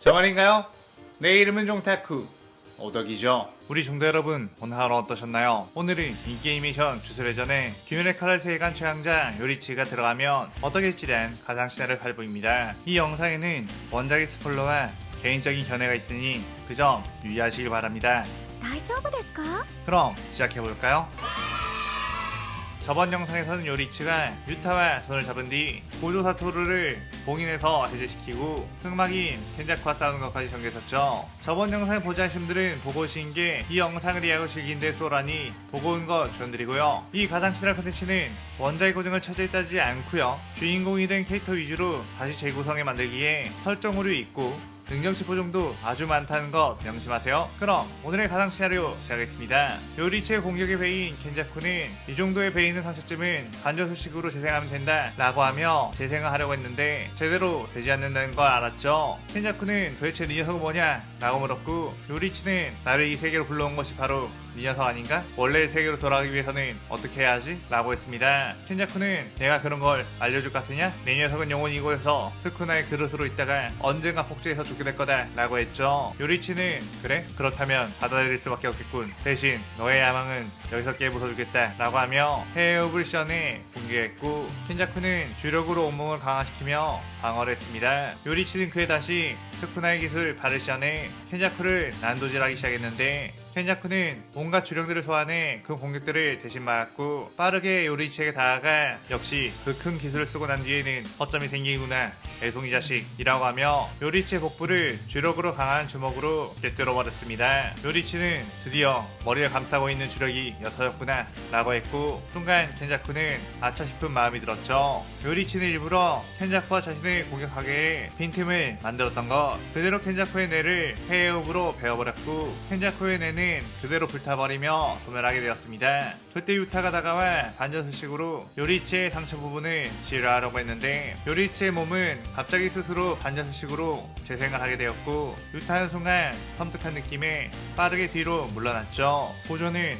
정원인가요? 내 이름은 종타쿠 오덕이죠. 우리 종대 여러분, 오늘 하루 어떠셨나요? 오늘은 인기 애니메이션 주술회전에 귀멸의 칼날 세계관 최강자 요리치가 들어가면 어떻게일지 대한 가상 시나리오 발표입니다. 이 영상에는 원작의 스포일러와 개인적인 견해가 있으니 그 점 유의하시길 바랍니다. 大丈夫ですか? 그럼 시작해볼까요? 저번 영상에서는 요리치가 유타와 손을 잡은 뒤 고조 사토루를 봉인해서 해제시키고 흑막인 켄자쿠와 싸우는 것까지 전개했었죠. 저번 영상을 보지 않으신 분들은 보고 오신 게 이 영상을 이해하고 즐긴데 쏘라니 보고 온 거 추천드리고요. 이 가상 시나리오 콘텐츠는 원작의 고증을 철저히 따지지 않고요, 주인공이 된 캐릭터 위주로 다시 재구성해 만들기에 설정 오류 있고 능력치 보정도 아주 많다는 것 명심하세요. 그럼 오늘의 가상 시나리오 시작하겠습니다. 요리치의 공격의 베인 켄자쿠는 이 정도의 베인의 상처쯤은 반전수식으로 재생하면 된다 라고 하며 재생을 하려고 했는데 제대로 되지 않는다는 걸 알았죠. 켄자쿠는 도대체 네 녀석은 뭐냐 라고 물었고, 요리치는 나를 이 세계로 불러온 것이 바로 네 녀석 아닌가? 원래의 세계로 돌아가기 위해서는 어떻게 해야 하지? 라고 했습니다. 켄자쿠는 내가 그런 걸 알려줄 것 같으냐? 내 녀석은 영원히 이곳에서 스쿠나의 그릇으로 있다가 언젠가 폭주해서 죽게 될 거다 라고 했죠. 요리치는 그래? 그렇다면 받아들일 수밖에 없겠군. 대신 너의 야망은 여기서 깨부숴주겠다 라고 하며 해외업을 시연해 공개했고, 켄자쿠는 주력으로 온몸을 강화시키며 방어를 했습니다. 요리치는 그에 다시 스쿠나의 기술 발을 시연해 켄자쿠를 난도질하기 시작했는데, 켄자쿠는 온갖 주력들을 소환해 그 공격들을 대신 막았고 빠르게 요리치에게 다가가 역시 그 큰 기술을 쓰고 난 뒤에는 허점이 생기구나 애송이 자식이라고 하며 요리치의 복부를 주력으로 강한 주먹으로 꿰뚫어 버렸습니다. 요리치는 드디어 머리를 감싸고 있는 주력이 옅어졌구나 라고 했고, 순간 켄자쿠는 아차 싶은 마음이 들었죠. 요리치는 일부러 켄자쿠와 자신을 공격하게 해 빈틈을 만들었던 것, 그대로 켄자쿠의 뇌를 해외업으로 베어버렸고 켄자쿠의 뇌는 그대로 불타버리며 소멸하게 되었습니다. 그때 유타가 다가와 반전수식으로 요리치의 상처 부분을 치료하려고 했는데 요리치의 몸은 갑자기 스스로 반전수식으로 재생을 하게 되었고, 유타는 순간 섬뜩한 느낌에 빠르게 뒤로 물러났죠. 고조는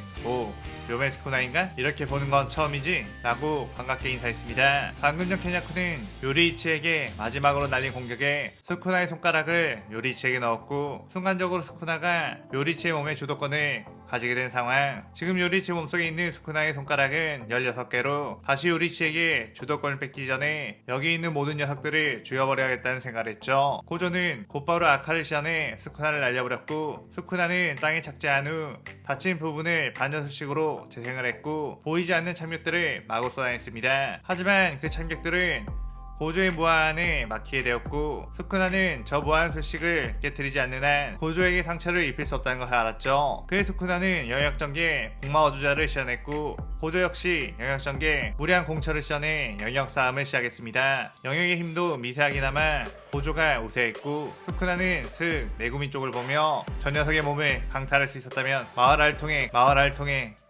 묘메 스쿠나인가? 이렇게 보는 건 처음이지? 라고 반갑게 인사했습니다. 방금 전 켄자쿠는 요리이치에게 마지막으로 날린 공격에 스쿠나의 손가락을 요리이치에게 넣었고, 순간적으로 스쿠나가 요리이치의 몸의 주도권을 가지게 된 상황. 지금 요리이치 몸속에 있는 스쿠나의 손가락은 16개로 다시 요리이치에게 주도권을 뺏기 전에 여기 있는 모든 녀석들을 죽여버려야겠다는 생각을 했죠. 고조는 곧바로 아카를 시연해 스쿠나를 날려버렸고, 스쿠나는 땅에 착지한 후 다친 부분을 반전수식으로 재생을 했고 보이지 않는 참격들을 마구 쏟아냈습니다. 하지만 그 참격들은 고조의 무한에 막히게 되었고, 스쿠나는 저 무한 수식을 깨뜨리지 않는 한 고조에게 상처를 입힐 수 없다는 것을 알았죠. 그의 스쿠나는 영역전개 공마어주자를 시연했고, 고조 역시 영역전개 무리한 공처를 시연해 영역 싸움을 시작했습니다. 영역의 힘도 미세하게나마 고조가 우세했고, 스쿠나는 슥 메구미 쪽을 보며 저 녀석의 몸을 강탈할 수 있었다면 마을알 통해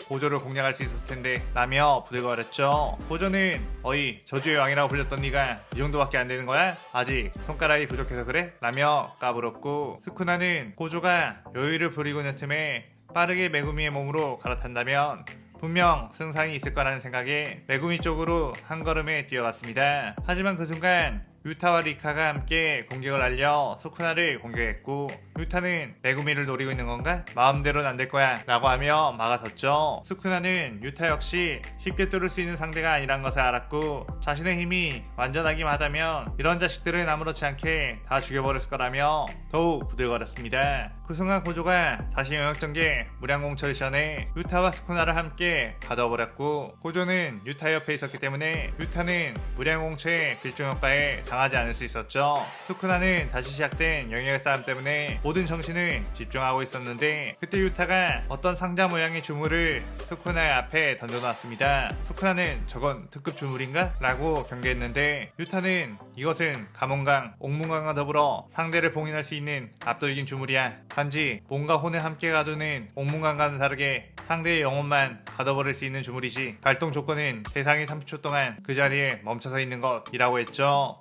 고조를 공략할 수 있었을 텐데 라며 부들거렸죠. 고조는 어이 저주의 왕이라고 불렸던 네가 이 정도밖에 안 되는 거야? 아직 손가락이 부족해서 그래? 라며 까불었고, 스쿠나는 고조가 여유를 부리고 있는 틈에 빠르게 메구미의 몸으로 갈아탄다면 분명 승산이 있을 거라는 생각에 메구미 쪽으로 한 걸음에 뛰어갔습니다. 하지만 그 순간 유타와 리카가 함께 공격을 알려 스쿠나를 공격했고, 유타는 메구미를 노리고 있는 건가? 마음대로는 안 될 거야 라고 하며 막아섰죠. 스쿠나는 유타 역시 쉽게 뚫을 수 있는 상대가 아니란 것을 알았고, 자신의 힘이 완전하기만 하다면 이런 자식들은 아무렇지 않게 다 죽여버렸을 거라며 더욱 부들거렸습니다. 그 순간 고조가 다시 영역전개 무량공처를 시연해 유타와 스쿠나를 함께 가둬버렸고, 고조는 유타 옆에 있었기 때문에 유타는 무량공처의 빌종효과에 당하지 않을 수 있었죠. 스쿠나는 다시 시작된 영역의 싸움 때문에 모든 정신을 집중하고 있었는데, 그때 유타가 어떤 상자 모양의 주물을 스쿠나의 앞에 던져놨습니다. 스쿠나는 저건 특급 주물인가? 라고 경계했는데, 유타는 이것은 가문강, 옥문강과 더불어 상대를 봉인할 수 있는 압도적인 주물이야. 단지 몸과 혼을 함께 가두는 옥문강과는 다르게 상대의 영혼만 가둬버릴 수 있는 주물이지, 발동 조건은 대상이 30초 동안 그 자리에 멈춰서 있는 것이라고 했죠.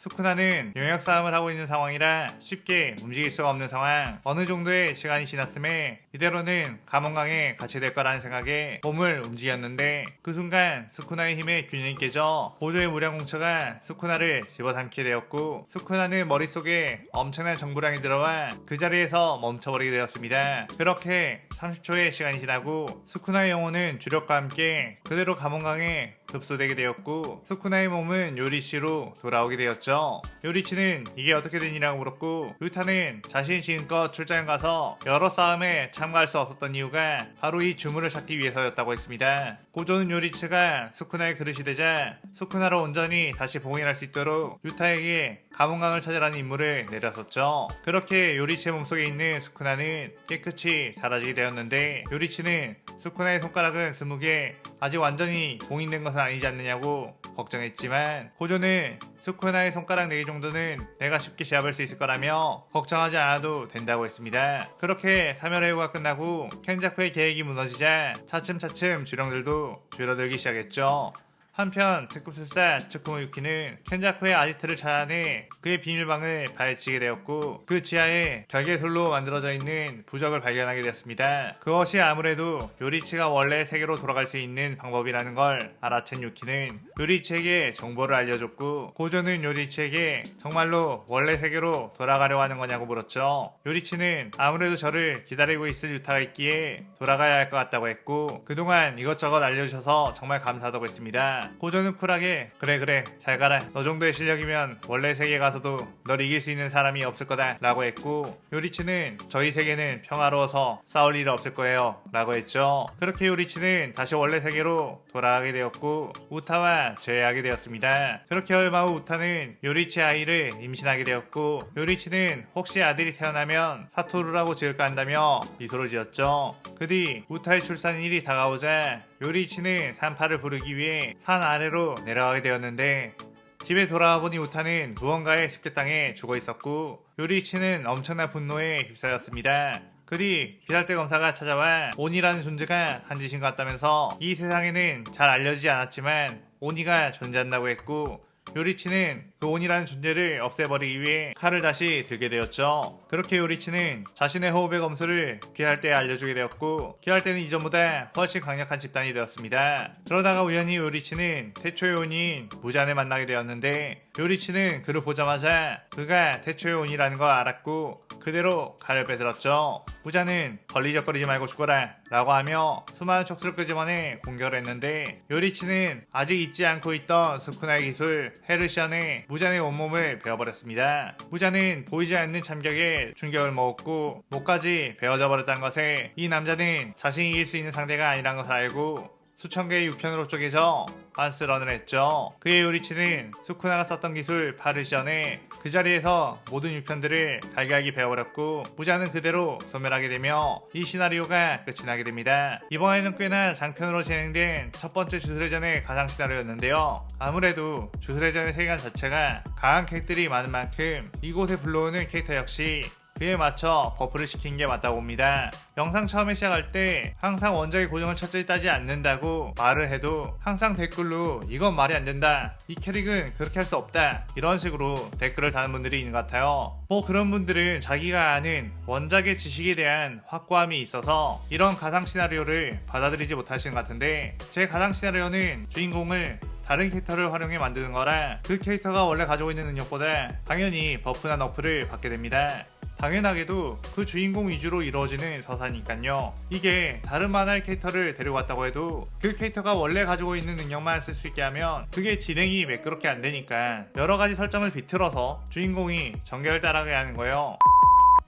스쿠나는 영역 싸움을 하고 있는 상황이라 쉽게 움직일 수가 없는 상황. 어느 정도의 시간이 지났음에 이대로는 감원강에 갇히게 될 거라는 생각에 몸을 움직였는데 그 순간 스쿠나의 힘에 균형이 깨져 고조의 무량공처가 스쿠나를 집어삼키게 되었고 스쿠나는 머릿속에 엄청난 정보량이 들어와 그 자리에서 멈춰버리게 되었습니다. 그렇게 30초의 시간이 지나고 스쿠나의 영혼은 주력과 함께 그대로 감원강에 흡수되게 되었고 스쿠나의 몸은 요리치로 돌아오게 되었죠. 요리치는 이게 어떻게 된 일이라고 물었고 루타는 자신이 지금껏 출장에 가서 여러 싸움에 참가할 수 없었던 이유가 바로 이 주문을 찾기 위해서였다고 했습니다. 고조는 요리치가 스쿠나의 그릇이 되자 스쿠나로 온전히 다시 봉인할 수 있도록 루타에게 감원강을 찾으라는 임무를 내렸었죠. 그렇게 요리치의 몸속에 있는 스쿠나는 깨끗이 사라지게 되었는데 요리치는 스쿠나의 손가락은 20개 아직 완전히 봉인된 것은 아니지 않느냐고 걱정했지만 고조는 스쿠나의 손가락 4개 정도는 내가 쉽게 제압할 수 있을 거라며 걱정하지 않아도 된다고 했습니다. 그렇게 사멸해요가 끝나고 켄자쿠의 계획이 무너지자 차츰차츰 주령들도 줄어들기 시작했죠. 한편 특급술사 츠쿠모 유키는 켄자쿠의 아지트를 찾아내 그의 비밀방을 파헤치게 되었고 그 지하에 결계술로 만들어져 있는 부적을 발견하게 되었습니다. 그것이 아무래도 요리치가 원래 세계로 돌아갈 수 있는 방법이라는 걸 알아챈 유키는 요리치에게 정보를 알려줬고 고조는 요리치에게 정말로 원래 세계로 돌아가려고 하는 거냐고 물었죠. 요리치는 아무래도 저를 기다리고 있을 유타가 있기에 돌아가야 할 것 같다고 했고 그동안 이것저것 알려주셔서 정말 감사하다고 했습니다. 고조는 쿨하게 그래 잘 가라. 너 정도의 실력이면 원래 세계 가서도 널 이길 수 있는 사람이 없을 거다 라고 했고 요리치는 저희 세계는 평화로워서 싸울 일이 없을 거예요 라고 했죠. 그렇게 요리치는 다시 원래 세계로 돌아가게 되었고 우타와 재회하게 되었습니다. 그렇게 얼마 후 우타는 요리치 아이를 임신하게 되었고 요리치는 혹시 아들이 태어나면 사토루라고 지을까 한다며 미소를 지었죠. 그 뒤 우타의 출산일이 다가오자 요리치는 산파를 부르기 위해 산 아래로 내려가게 되었는데 집에 돌아와 보니 우타는 무언가에 습격당해 죽어 있었고 요리치는 엄청난 분노에 휩싸였습니다. 그 뒤 귀살대 검사가 찾아와 온이라는 존재가 한 짓인 것 같다면서 이 세상에는 잘 알려지지 않았지만 온이가 존재한다고 했고 요리치는 그 온이라는 존재를 없애버리기 위해 칼을 다시 들게 되었죠. 그렇게 요리치는 자신의 호흡의 검수를 귀할때에 알려주게 되었고 귀할때는 이전보다 훨씬 강력한 집단이 되었습니다. 그러다가 우연히 요리치는 태초의 온인 무잔을 만나게 되었는데 요리치는 그를 보자마자 그가 태초의 온이라는 걸 알았고 그대로 칼을 빼들었죠. 무잔은 걸리적거리지 말고 죽어라 라고 하며 수많은 촉수를 끄집어내 공격을 했는데 요리치는 아직 잊지 않고 있던 스쿠나의 기술 헤르시안에 무잔의 온몸을 베어버렸습니다. 무잔은 보이지 않는 참격에 충격을 먹었고 목까지 베어져 버렸다는 것에 이 남자는 자신이 이길 수 있는 상대가 아니라는 것을 알고 수천 개의 우편으로 쪼개져 빤스런을 했죠. 그의 요리치는 스쿠나가 썼던 기술 파르시안에 그 자리에서 모든 유편들을 갈기갈기 베어버렸고 무자는 그대로 소멸하게 되며 이 시나리오가 끝이 나게 됩니다. 이번에는 꽤나 장편으로 진행된 첫 번째 주술회전의 가상 시나리오였는데요. 아무래도 주술회전의 세계관 자체가 강한 캐릭들이 많은 만큼 이곳에 불러오는 캐릭터 역시 그에 맞춰 버프를 시킨 게 맞다고 봅니다. 영상 처음에 시작할 때 항상 원작의 고정을 철저히 따지 않는다고 말을 해도 항상 댓글로 이건 말이 안 된다, 이 캐릭은 그렇게 할 수 없다, 이런 식으로 댓글을 다는 분들이 있는 것 같아요. 뭐 그런 분들은 자기가 아는 원작의 지식에 대한 확고함이 있어서 이런 가상 시나리오를 받아들이지 못하시는 것 같은데 제 가상 시나리오는 주인공을 다른 캐릭터를 활용해 만드는 거라 그 캐릭터가 원래 가지고 있는 능력보다 당연히 버프나 너프를 받게 됩니다. 당연하게도 그 주인공 위주로 이루어지는 서사니까요. 이게 다른 만화의 캐릭터를 데려왔다고 해도 그 캐릭터가 원래 가지고 있는 능력만 쓸 수 있게 하면 그게 진행이 매끄럽게 안 되니까 여러가지 설정을 비틀어서 주인공이 전개를 따라가게 하는 거예요.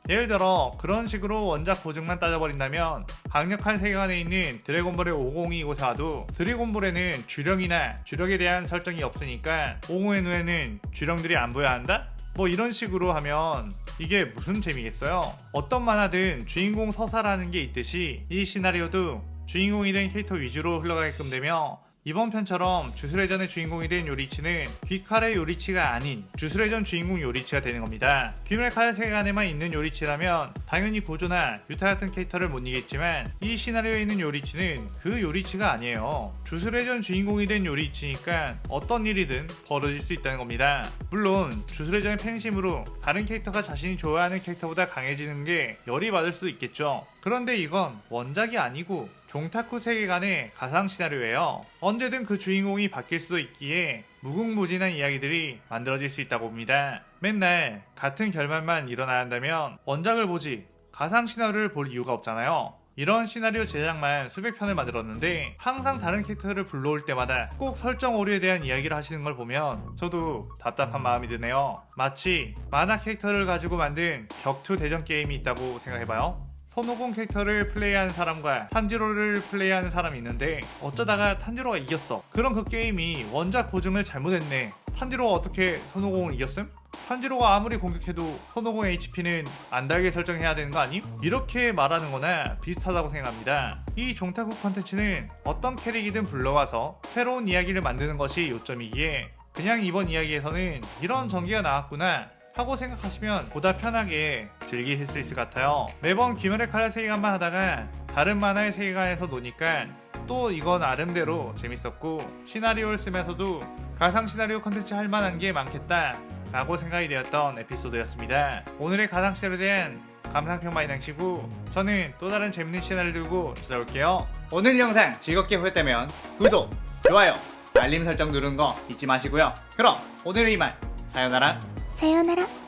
예를 들어 그런 식으로 원작 고증만 따져버린다면 강력한 세계관에 있는 드래곤볼의 502 이곳에 와도 드래곤볼에는 주령이나 주력에 대한 설정이 없으니까 502의 눈에는 주령들이 안 보여야 한다? 뭐 이런 식으로 하면 이게 무슨 재미겠어요? 어떤 만화든 주인공 서사라는 게 있듯이 이 시나리오도 주인공이 된 캐릭터 위주로 흘러가게끔 되며 이번 편처럼 주술회전의 주인공이 된 요리치는 귀칼의 요리치가 아닌 주술회전 주인공 요리치가 되는 겁니다. 귀멸의 칼 세계관에만 있는 요리치라면 당연히 고조나 유타 같은 캐릭터를 못 이기겠지만 이 시나리오에 있는 요리치는 그 요리치가 아니에요. 주술회전 주인공이 된 요리치니까 어떤 일이든 벌어질 수 있다는 겁니다. 물론 주술회전의 팬심으로 다른 캐릭터가 자신이 좋아하는 캐릭터보다 강해지는 게 열이 받을 수도 있겠죠. 그런데 이건 원작이 아니고 종타쿠 세계관의 가상 시나리오예요. 언제든 그 주인공이 바뀔 수도 있기에 무궁무진한 이야기들이 만들어질 수 있다고 봅니다. 맨날 같은 결말만 일어나야 한다면 원작을 보지 가상 시나리오를 볼 이유가 없잖아요. 이런 시나리오 제작만 수백 편을 만들었는데 항상 다른 캐릭터를 불러올 때마다 꼭 설정 오류에 대한 이야기를 하시는 걸 보면 저도 답답한 마음이 드네요. 마치 만화 캐릭터를 가지고 만든 격투 대전 게임이 있다고 생각해봐요. 손오공 캐릭터를 플레이하는 사람과 탄지로를 플레이하는 사람이 있는데 어쩌다가 탄지로가 이겼어. 그럼 그 게임이 원작 고증을 잘못했네. 탄지로가 어떻게 손오공을 이겼음? 탄지로가 아무리 공격해도 손오공의 HP는 안 달게 설정해야 되는 거 아님? 이렇게 말하는 거나 비슷하다고 생각합니다. 이 종타쿠 컨텐츠는 어떤 캐릭이든 불러와서 새로운 이야기를 만드는 것이 요점이기에 그냥 이번 이야기에서는 이런 전개가 나왔구나 하고 생각하시면 보다 편하게 즐기실 수 있을 것 같아요. 매번 귀멸의 칼날 세계관만 하다가 다른 만화의 세계관에서 노니까 또 이건 나름대로 재밌었고 시나리오를 쓰면서도 가상 시나리오 컨텐츠 할 만한 게 많겠다 라고 생각이 되었던 에피소드였습니다. 오늘의 가상 시나리오에 대한 감상평 많이 남기시고 저는 또 다른 재밌는 시나리오를 들고 찾아올게요. 오늘 영상 즐겁게 보셨다면 구독, 좋아요, 알림 설정 누르는 거 잊지 마시고요. 그럼 오늘의 이만 사요나라.さようなら。